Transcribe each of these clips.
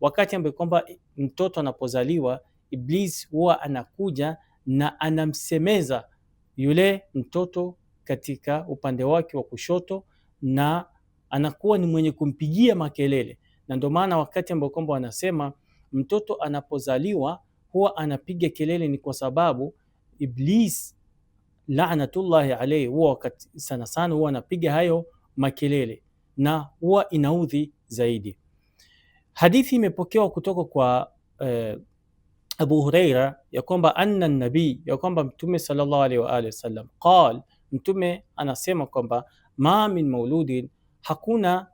wakati ambapo kwamba mtoto anapozaliwa, Iblis huwa anakuja na anamsemeza yule mtoto katika upande wake wa kushoto, na anakuwa ni mwenye kumpigia makelele. Na ndio maana wakati ambao kwamba wanasema mtoto anapozaliwa huwa anapiga kelele, ni kwa sababu Iblis laanatullahi alayhi huwa wakati sana sana huwa anapiga hayo makelele na huwa inaudhi zaidi. Hadithi imepokewa kutoka kwa Abu Huraira ya kwamba anna nabii, ya kwamba Mtume sallallahu alaihi wa alihi wasallam qal, Mtume anasema kwamba ma min mauludin, hakuna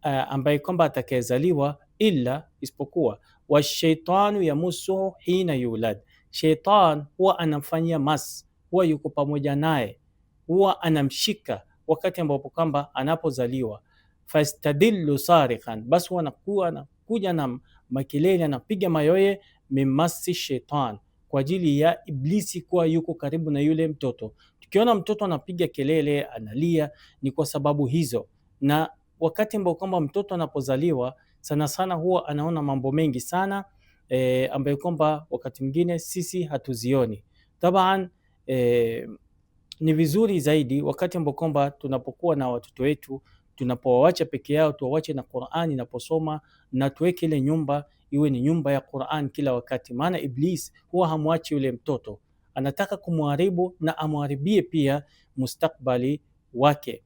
ambaye kwamba atakayezaliwa illa isipokuwa washaitanu yamusuhu hina yulad, shaitan huwa anamfanyia mas, huwa yuko pamoja naye, huwa anamshika wakati ambapo kwamba anapozaliwa. Fastadillu sarikhan, basi huwa anakuja na makelele, anapiga mayoye, mimasi shaitan, kwa ajili ya Iblisi kuwa yuko karibu na yule mtoto. Tukiona mtoto anapiga kelele, analia, ni kwa sababu hizo. Na wakati ambao kwamba mtoto anapozaliwa sana sana huwa anaona mambo mengi sana ambayo kwamba wakati mwingine sisi hatuzioni. Taban ni vizuri zaidi wakati ambao kwamba tunapokuwa na watoto wetu, tunapowaacha peke yao, tuwawache na Qur'an inaposoma, na tuweke ile nyumba iwe ni nyumba ya Qur'an kila wakati, maana Iblis huwa hamwachi yule mtoto, anataka kumharibu na amharibie pia mustakbali wake.